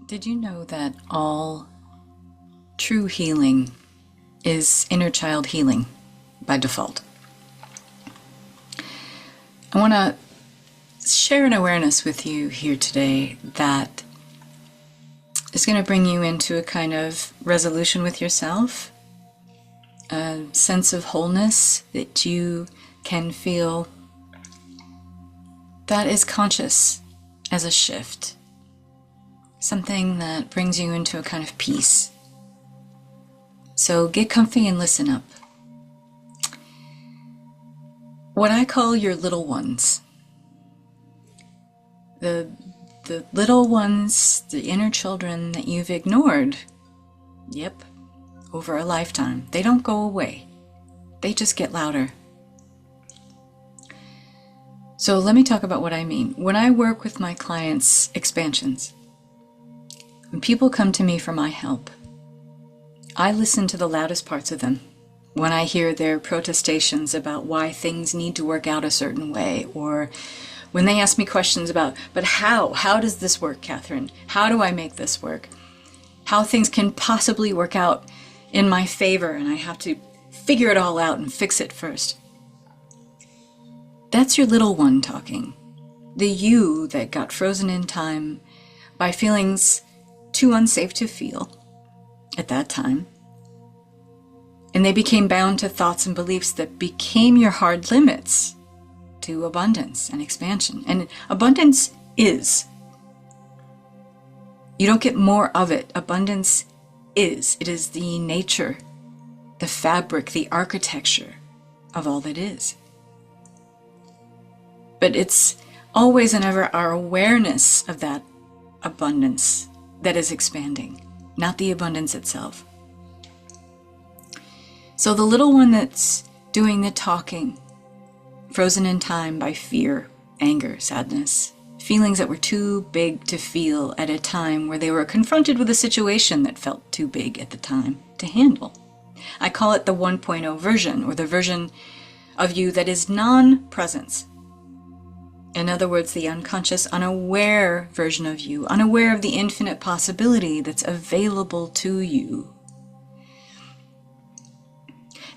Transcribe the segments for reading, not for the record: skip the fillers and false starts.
Did you know that all true healing is inner child healing by default? I want to share an awareness with you here today that is going to bring you into a kind of resolution with yourself, a sense of wholeness that you can feel that is conscious as a shift. Something that brings you into a kind of peace. So get comfy and listen up. What I call your little ones. The little ones, the inner children that you've ignored. Yep, over a lifetime. They don't go away. They just get louder. So let me talk about what I mean. When I work with my clients' expansions, when people come to me for my help, I listen to the loudest parts of them. When I hear their protestations about why things need to work out a certain way, or when they ask me questions about, but how does this work, Catherine? How do I make this work? How things can possibly work out in my favor, and I have to figure it all out and fix it first. That's your little one talking. The you that got frozen in time by feelings too unsafe to feel at that time. And they became bound to thoughts and beliefs that became your hard limits to abundance and expansion. And abundance is. You don't get more of it. Abundance is. It is the nature, the fabric, the architecture of all that is. But it's always and ever our awareness of that abundance that is expanding, not the abundance itself. So the little one that's doing the talking, frozen in time by fear, anger, sadness, feelings that were too big to feel at a time where they were confronted with a situation that felt too big at the time to handle. I call it the 1.0 version, or the version of you that is non-presence. In other words, the unconscious, unaware version of you, unaware of the infinite possibility that's available to you.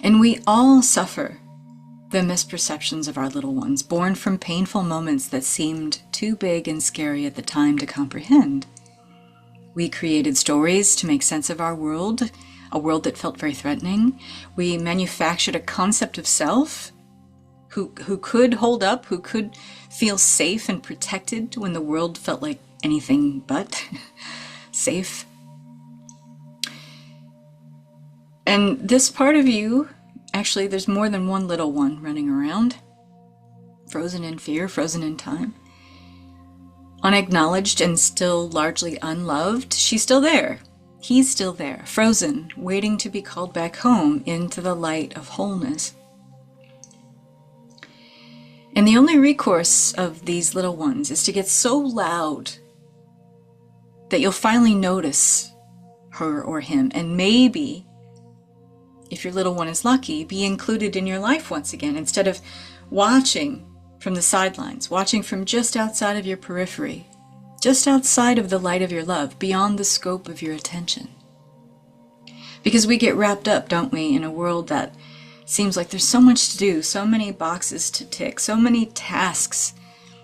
And we all suffer the misperceptions of our little ones, born from painful moments that seemed too big and scary at the time to comprehend. We created stories to make sense of our world, a world that felt very threatening. We manufactured a concept of self who could hold up, who could feel safe and protected when the world felt like anything but safe. And this part of you, actually there's more than one little one running around, frozen in fear, frozen in time, unacknowledged and still largely unloved. She's still there. He's still there, frozen, waiting to be called back home into the light of wholeness. And the only recourse of these little ones is to get so loud that you'll finally notice her or him, and maybe, if your little one is lucky, be included in your life once again, instead of watching from the sidelines, watching from just outside of your periphery, just outside of the light of your love, beyond the scope of your attention. Because we get wrapped up, don't we, in a world that seems like there's so much to do, so many boxes to tick, so many tasks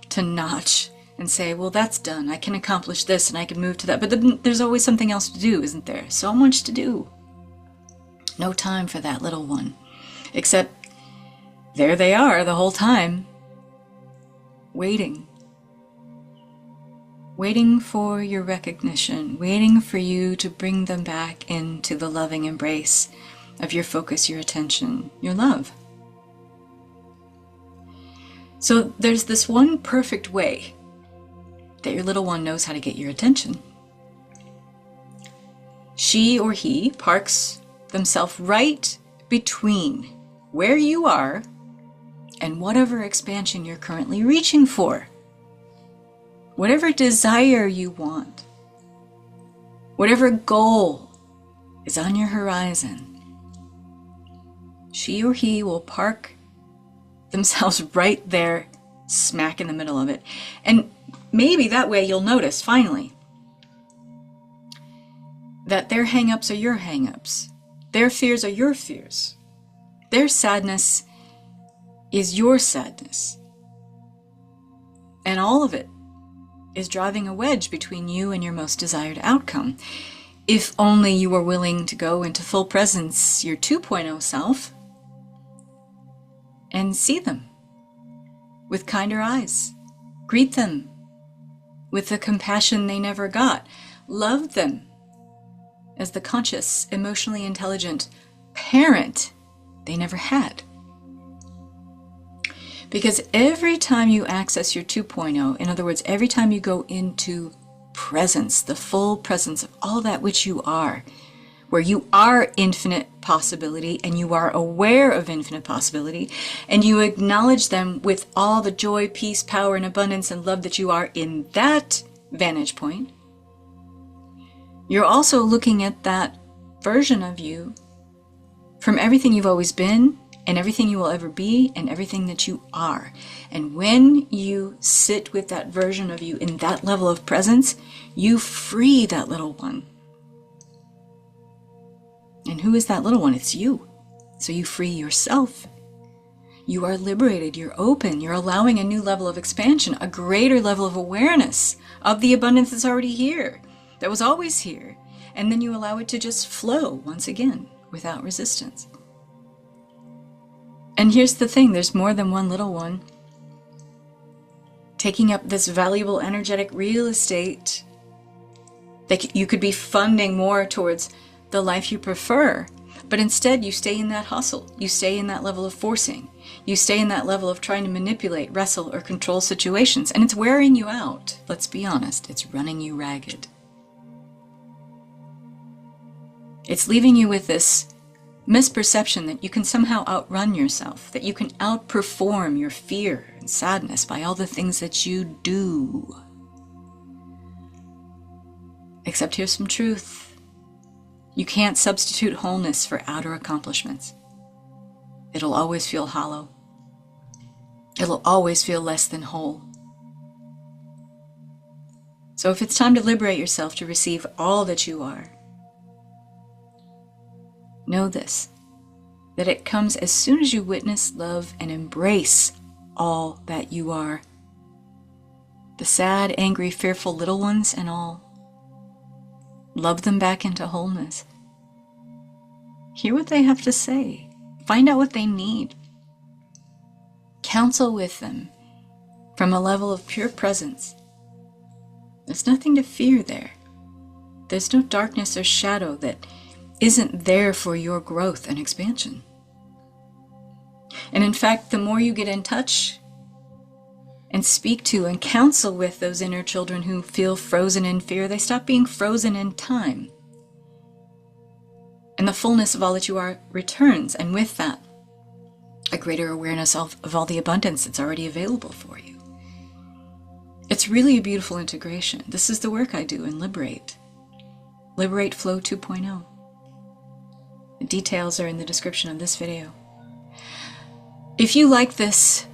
to notch and say, well, that's done. I can accomplish this and I can move to that. But then there's always something else to do, isn't there? So much to do. No time for that little one. Except there they are the whole time, waiting. Waiting for your recognition, waiting for you to bring them back into the loving embrace of your focus, your attention, your love. So there's this one perfect way that your little one knows how to get your attention. She or he parks themselves right between where you are and whatever expansion you're currently reaching for. Whatever desire you want, whatever goal is on your horizon, she or he will park themselves right there, smack in the middle of it. And maybe that way you'll notice, finally, that their hang-ups are your hang-ups. Their fears are your fears. Their sadness is your sadness. And all of it is driving a wedge between you and your most desired outcome. If only you were willing to go into full presence, your 2.0 self, and see them with kinder eyes. Greet them with the compassion they never got. Love them as the conscious, emotionally intelligent parent they never had. Because every time you access your 2.0, in other words, every time you go into presence, the full presence of all that which you are, where you are infinite possibility and you are aware of infinite possibility, and you acknowledge them with all the joy, peace, power, and abundance and love that you are in that vantage point, you're also looking at that version of you from everything you've always been and everything you will ever be and everything that you are. And when you sit with that version of you in that level of presence, you free that little one. And who is that little one? It's you. So you free yourself. You are liberated, you're open, you're allowing a new level of expansion, a greater level of awareness of the abundance that's already here, that was always here. And then you allow it to just flow once again without resistance. And here's the thing, there's more than one little one taking up this valuable energetic real estate that you could be funding more towards the life you prefer. But instead you stay in that hustle, you stay in that level of forcing, you stay in that level of trying to manipulate, wrestle, or control situations. And it's wearing you out. Let's be honest, it's running you ragged. It's leaving you with this misperception that you can somehow outrun yourself, that you can outperform your fear and sadness by all the things that you do. Except here's some truth. You can't substitute wholeness for outer accomplishments. It'll always feel hollow. It'll always feel less than whole. So if it's time to liberate yourself to receive all that you are, know this, that it comes as soon as you witness, love, and embrace all that you are. The sad, angry, fearful little ones and all. Love them back into wholeness. Hear what they have to say. Find out what they need. Counsel with them from a level of pure presence. There's nothing to fear there. There's no darkness or shadow that isn't there for your growth and expansion. And in fact, the more you get in touch and speak to and counsel with those inner children who feel frozen in fear, they stop being frozen in time. And the fullness of all that you are returns, and with that, a greater awareness of all the abundance that's already available for you. It's really a beautiful integration. This is the work I do in Liberate. Liberate Flow 2.0. The details are in the description of this video. If you like this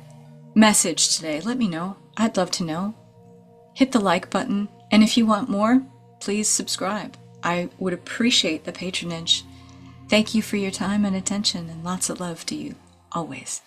message today, let me know. I'd love to know. Hit the like button, and if you want more, please subscribe. I would appreciate the patronage. Thank you for your time and attention, and lots of love to you, always.